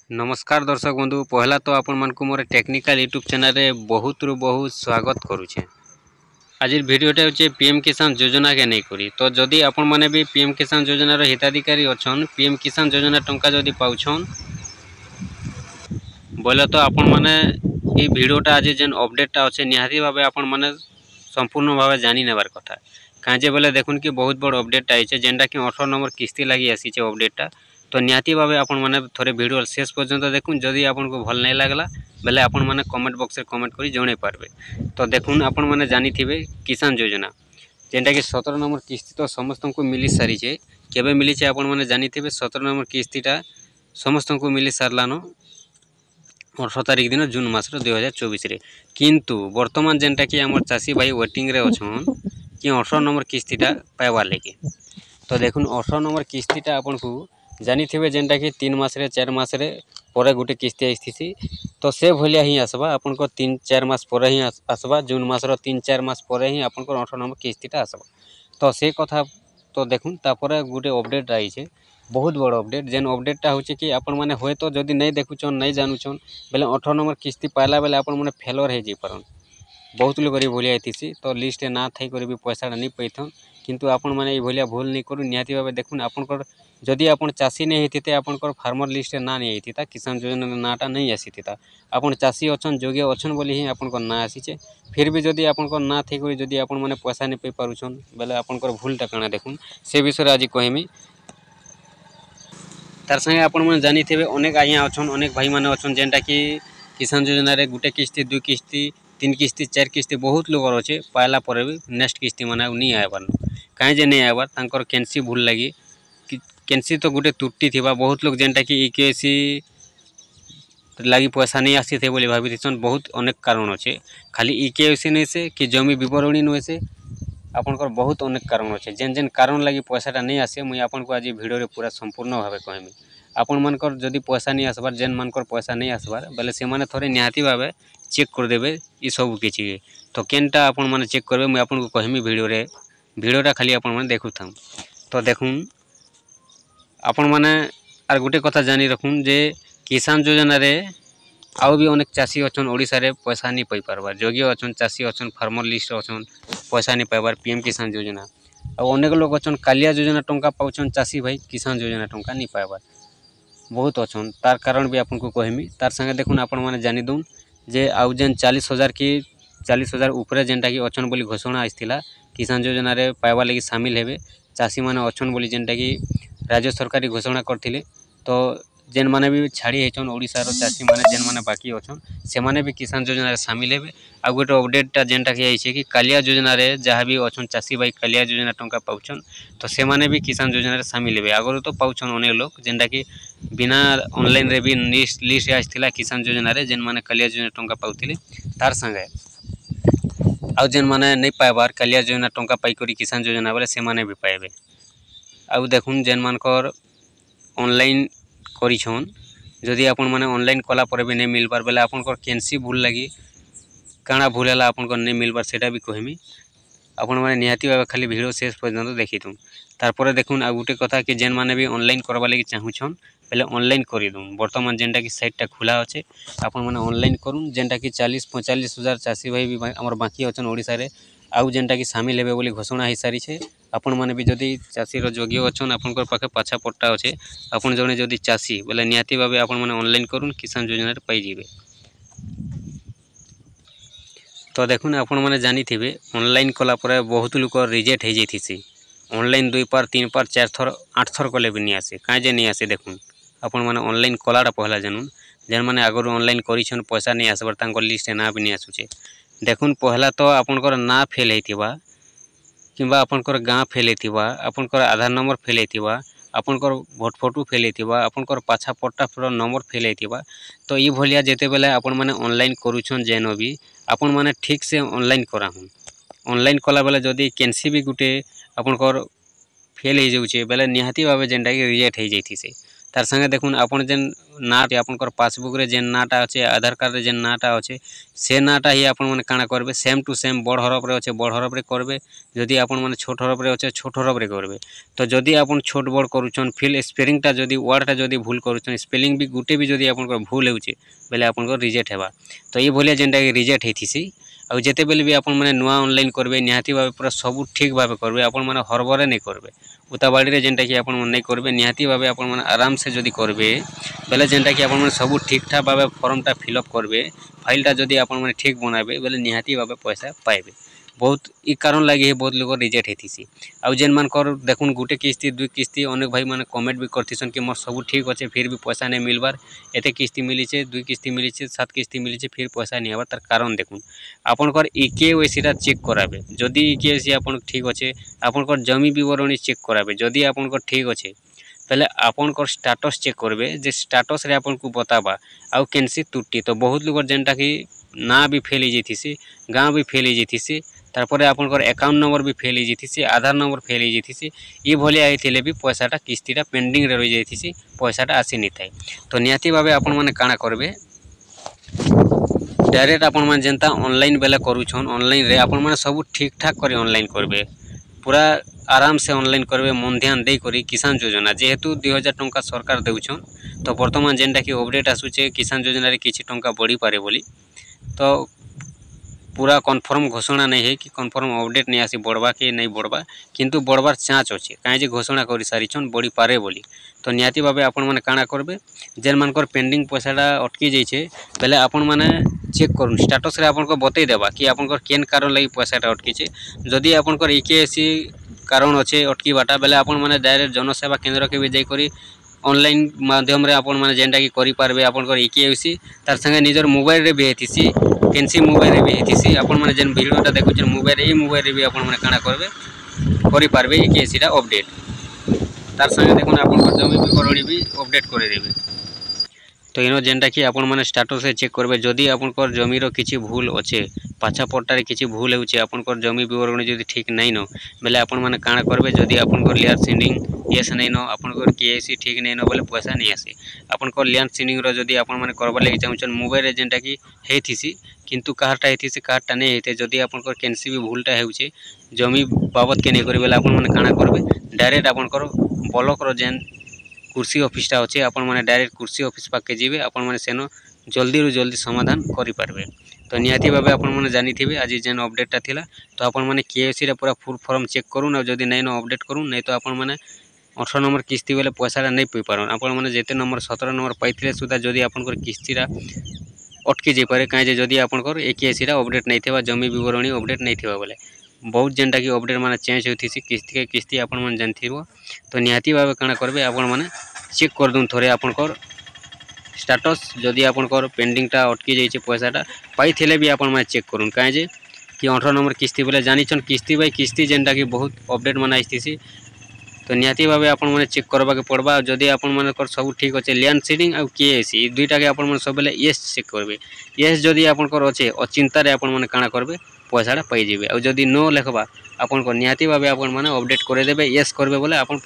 नमस्कार दर्शक बंधु पहला तो आपण मानक मोर टेक्निकल यूट्यूब चैनल रे बहुत स्वागत करुचे। आज भिडियोटा होचे पीएम किसान योजना के नहीं करी तो जदि आपण माने भी पीएम किसान योजना रो हिताधिकारी अछन पीएम किसान योजना टंका जदि पाउछन बोले तो आपण माने ई भिडियोटा आज जेन अपडेटटा अच्छे निहाती भावे आपण माने संपूर्ण भावे जानी नेबार कथा काजे बोले देखुन कि बहुत बड़ अपडेट आइछे जेंडा कि 18 नंबर किस्ती लगी आसीचे अपडेटटा तो निहाती भावे आपण माने थोड़े वीडियो शेष पर्यंत देखुन जदि आपण को भल नहीं लागला बेले आपण माने कमेंट बॉक्स रे कमेंट करी जणे पारबे। तो देखुन आपण माने जानी थिबे किसान योजना जेंटा कि 17 नंबर किस्ती तो समस्त को मिली सारी छे केबे मिली छे आपण माने जानी थिबे 17 नंबर किस्तीटा समस्त को मिली सारलानो 18 तारिख दिन जून मास 2024 रे किंतु वर्तमान जेंटा कि हमर चासी भाई वेटिंग रे अछन कि 18 नंबर किस्तीटा पाइबार लेके। तो देखुन 18 नंबर किस्तीटा आपण को जानी थिबे जेंटा कि 3 मास रे 4 मास रे परे गुटे किस्ती आइथिसी तो से भलिया ही आसबा आपण को 3-4 मास परे ही आसबा जून मास रो 3-4 मास परे ही आपण को 18 नंबर किस्तीटा आसबा। तो से कथा तो देखुन तापरे गुटे अपडेट आई छे बहुत बड़ अपडेट जेन अपडेटटा होचे कि आपण माने होय तो जदि नहीं देखुछन नहीं जानुछन बेले 18 नंबर किस्ती पाइला बेले आपण माने फेलर हे जे परन बहुत लोग गरीब भलिया आइथिसी तो लिस्ट ना थाई करी भी पैसा नहीं पैथन किंतु आपण माने ए भलिया भूल नहीं करू निहाती भावे देखुन आपनकर जदि आपण चासी नहीं हेतिते आपनकर फार्मर लिस्ट ना नहीं हेतिता किसान योजना नाटा नहीं आसीतिता आपण चासी अछन योग्य अछन बोली ही आपनकर ना आसीचे फिर भी जदि आपनकर ना थई करी जदि आपण माने पैसा नहीं पै पारुछन बेले आपनकर भूलटा काना देखुन से विषय आज कहमी तार संगे आपण माने जानी थिबे अनेक आइया अछन अनेक भाई माने अछन जेंटा कि किसान योजना रे गुटे किस्ती 2 किस्ती 3 किस्ती 4 किस्ती बहुत लोग अच्छे पाइला पर भी नेक्स्ट किस्ती माने नहीं आइबार कहीं जे नहीं आइबार तांकर कैंसी भूल लगी कैंसी तो गुटे त्रुटि थिबा बहुत लोग जेंटा कि ईकेसी लगी पैसा नहीं आसी थे बोली भाभी बहुत अनेक कारण अच्छे खाली ईकेसी नहीं से कि जमी विवरणी नुहे से आपनकर बहुत अनेक कारण अच्छे जेन जेन कारण लगी पैसाटा नहीं आसे मुई आपन को आज वीडियो रे पूरा संपूर्ण भावे कहमी आपण मानकर जदि पैसा नहीं आसबार जेन मानकर पैसा नहीं आसबार बेले से माने थोड़े निहाती भावे चेक कर देबे ई सब किछि तो केनटा आपण माने चेक करबे मुई आपन को कहमी वीडियोटा खाली आपण माने देखु थाम। तो देखुन आपण माने आर गुटे कथा जानी रखुन जे किसान योजना रे आउ भी अनेक चासी अछन ओडिसा रे पैसा नहीं पाई पारबार योग्य अछन चासी अछन फार्मर लिस्ट अछन पैसा नहीं पाइबार पीएम किसान योजना और अनेक लोग अछन कालिया योजना टंका पाउछन चासी भाई किसान योजना टंका नहीं पाइबार बहुत अछन तार कारण भी आपन को कहमी तार संगे देखुन आपण माने जानी दून जे आउ जेन 40,000 की 40,000 ऊपर जेनटा कि अछन बोली घोषणा आइथिला किसान योजना रे पाइबा लगी शामिल हेबे चासी माने अछन बोली जेनटा कि राज्य सरकारी घोषणा करथिले तो जेन माने भी छाड़ी हेचन ओडिसा रो चासी माने जेन माने बाकी अछन से माने भी किसान योजना रे शामिल हेबे आ गोटे अपडेटटा जेनटा कि आइछे कि कालिया योजना रे जहाँ भी अछन चासी भाई कालिया योजना टंका पाउछन तो से माने भी किसान योजना रे शामिल हेबे आगरो तो पाउछन अनेक लोग जेनटा कि बिना ऑनलाइन रे भी लिस्ट आइथिला किसान योजना रे जेन माने कालिया योजना टंका पाउथिले तार संगे आ जेन माने नहीं पाइबार कालिया योजना टंका पाई करी किसान योजना बेले से माने भी पाइबे आ देखुन जेन मानकर ऑनलाइन करिछन जदि आपण माने ऑनलाइन कला पर भी नहीं मिलबार बेले आपनकर कैंसी भूल लगी काना भूल है आपनकर नहीं मिलबार सेटा भी कहमी आपण माने निहाती भावे खाली वीडियो शेष पर्यंत देखिथुन तारपरे देखुन आ गुटे कथा कि जेन माने भी ऑनलाइन करबा लगी चाहुछन पहले ऑनलाइन करी दून वर्तमान जेनटा कि साइटटा खुला अच्छे आपण माने ऑनलाइन करूँ जेनटा कि 40-45 हजार चासी भाई भी हमर बाकी अछन ओडिसा रे आउ जेनटा कि शामिल हेबे बोली घोषणा हो सारी छे आपण माने भी जदि चासी रो योग्य अछन आपनकर पाखे पाछा पट्टा अच्छे आपण जने जदि चासी बोले निहाती भावे आपण माने ऑनलाइन करूँ किसान योजना रे पाई जिवे। तो देखुन आपण माने जानी थिबे ऑनलाइन कला परे बहुत लोक रिजेक्ट हो जाइथिसी ऑनलाइन 2 पार 3 पार 4 थर 8 थर कले भी नहीं आसे काहे जे नहीं आसे देखुन आपण माने ऑनलाइन कलाटा पहला जानून जेन माने आगरो ऑनलाइन करिछन पैसा नहीं आसबार तांको लिस्ट ना भी नहीं आसुचे देखुन पहला तो आपनकर ना फेल हेतिबा किंबा आपनकर गाँ फेल हेतिबा आपनकर आधार नंबर फेल हेतिबा आपनकर भोट फोटो फेल हेतिबा आपनकर पाछा पट्टा नंबर फेल हेतिबा तो ई भलिया जेते बेले आपण माने ऑनलाइन करूछन जेनो भी आपण माने ठीक से ऑनलाइन कराहुन ऑनलाइन कला बेले जदि कैंसी भी गुटे आपनकर फेल हो जाउछे बेले निहाती भावे जेनटा कि रिजेक्ट हो जाइथिसे तार संगे देखुन आपन जेन ना आपनकर पासबुक रे जेन नाटा अच्छे आधार कार्ड रे जेन नाटा अच्छे से नाटा ही आपन माने काना करबे सेम टू सेम बड़ हरफ रे अच्छे बड़ हरफ रे करबे जदि आपन माने छोट हरफ रे अच्छे छोट हरफ रे करबे। तो जदि आपन छोट बड़ करूछन फिल स्पेलिंग टा जदि वर्ड टा जदि भूल करूछन स्पेलिंग भी गुटे भी जदि आपनकर भूल होउचे बेले आपनकर रिजेक्ट हेबा। तो ये भलिया जेनटा कि रिजेक्ट हेथिसी आउ जेते बेले भी आपन माने नुआ ऑनलाइन करबे निहाती भाबे पूरा सब ठीक भाबे करबे आपन माने हरबरे नहीं करबे उताबाड़ी रे जेनटा कि आपन माने नहीं करबे निहाती भाबे आपन माने आराम से जदि करबे बेले जेनटा कि आपन माने सब ठीक ठाक भाबे फॉर्म टा फिलअप करबे फाइल टा जदि आपन माने ठीक बनाबे बेले निहाती भाबे पैसा पाइबे। बहुत ई कारण लगी बहुत लोग रिजेक्ट हेथिसी आउ जेन मानकर देखुन गुटे किस्ती दुई किस्ती अनेक भाई माने कमेंट भी करथिसन कि मोर सब ठीक अच्छे फिर भी पैसा नहीं मिलबार एते किस्ती मिलीचे दुई किस्ती मिलीचे 7 किस्ती मिलीचे फिर पैसा नहीं आबार तार कारण देखुन आपनकर ईकेवाईसी टा चेक कराबे जदि ईकेवाईसी आपन ठीक अच्छे आपनकर जमी विवरणी चेक कराबे जदि आपनकर ठीक अच्छे पहले आपनकर स्टेटस चेक करबे जे स्टेटस रे आपन को बताबा आउ केनसी त्रुटि। तो बहुत लोग जेनटा कि ना भी फेल हो जाइथिसी गाँव भी फेल हो जाइथिसी तारपरे आपनकर अकाउंट नंबर भी फेल हो जाइथिसी आधार नंबर फेल हो जाइथिसी ये भलिया आइथिले भी पैसाटा किस्तीटा पेंडिंग रे रहि जाइथिसी पैसाटा आसी नि थाए। तो निहाती भाबे आपन माने काना करबे डायरेक्ट आपन माने जेनता ऑनलाइन बेले करूछन ऑनलाइन रे आपन माने सब ठीक ठाक करी ऑनलाइन करबे पूरा आराम से ऑनलाइन करबे मन ध्यान दे करी किसान योजना जेहेतु 2000 टंका सरकार देउछन। तो वर्तमान जेनटा कि अपडेट आसुचे किसान योजना रे किछि टंका बढ़ी पारे बोली तो पूरा कन्फर्म घोषणा नहीं है कि कन्फर्म अपडेट नहीं आसी बढ़वा कि नहीं बढ़वा किंतु बढ़वार चाँच अच्छे कहीं जे घोषणा कर सारीछन बढ़ी पारे बोली। तो निहाती भाबे आपन माने काना करबे जेन मानकर पेंडिंग पैसाटा अटकी जाइछे बेले आपन माने चेक करूँ स्टेटस रे आपन बतई देबा कि आपनकर केन कारण लगी पैसाटा अटकीचे जदि आपनकर ईकेवाईसी कारण अच्छे अटकीबाटा बेले आपन माने डायरेक्ट जनसेवा केंद्र के भी जाई करी ऑनलाइन माध्यम रे आपन माने जेनटा कि करि पारबे आपनकर ईकेवाईसी तार संगे निजर मोबाइल रे भी हेतिसी केनसी मोबाइल रे भी हेतिसी आपन माने जेन वीडियोटा देखुछन मोबाइल रे भी आपन माने काना करबे करि पारबे ईकेवाईसी टा अपडेट तार संगे देखुन आपनकर जमी विवरणी भी अपडेट करे देबे। तो इनो जेनटा कि आपन माने स्टेटस से चेक करबे जदि आपनकर जमी रो किछि भूल अच्छे पाछा पट्टारे किछि भूल होउचे आपनकर जमी विवरणी जदि ठीक नहीं न बेले आपन माने काना करबे जदि आपनकर लैंड सीडिंग यस नहीं न आपनकर केवाईसी ठीक नहीं न बेले पैसा नहीं आसे आपनकर लैंड सीडिंग रो जदि आपन माने करबा लागि चाहुछन मोबाइल रे जेनटा कि हेथिसी किंतु काहारटा हेथिसी काहारटा नहीं हेते जदि आपनकर केनसी भी भूलटा हेउचे जमी बाबत के नहीं करी बेले आपन माने काना करबे डायरेक्ट आपनकर ब्लॉक रो जेन कृषि ऑफिसटा अच्छे आपन माने डायरेक्ट कृषि ऑफिस पाके जीवे आपन माने सेनो जल्दी रु जल्दी समाधान करि पारबे। तो निहाती भाबे आपन माने जानिथिबे आज जेन अपडेटटा थिला तो आपन माने केवाईसी रे पूरा फुल फॉर्म चेक करूँ ना जदि नहीं न अपडेट करूँ नहीं तो आपन माने 18 नंबर किस्ती बेले पैसाटा नहीं पई पारन आपन माने जेते नंबर 17 नंबर पाइथिले सुधा जदि आपनकर किस्तीरा अटकी जाई पारे काहे जे जदि आपनकर ईकेवाईसी रा अपडेट नहीं थिबा जमी विवरणी अपडेट नहीं थिबा बोले बहुत जेनटा कि अपडेट माने चेंज होथिसी किस्ती के किस्ती आपन माने जानथिबो। तो निहाती भाबे काना करबे आपन माने चेक कर दूँ थोड़े आपनकर स्टेटस जदि आपनकर पेंडिंगटा अटकी जाइए पैसाटा पाइथिले भी आपन माने चेक करूँ कहीं जे कि 18 नंबर किस्ती बोले जानिछन किस्ती बाई किस्ती जेनटा कि बहुत अपडेट माने आइथिसी। तो निहाती भाबे आपन माने चेक करबा के पड़बा जदि आपन मानकर सब ठीक अच्छे लैंड सीडिंग आ केवाईसी दुईटा के आपन माने सब बेले यस चेक करबे यस जदि आपनकर अच्छे अचिंता रे आपन माने काना करबे पैसाटा पाई जेबे आ जदि नो लेखबा आपनकर निहाती भाबे आपन माने अपडेट करे देबे यस करबे बोले आपन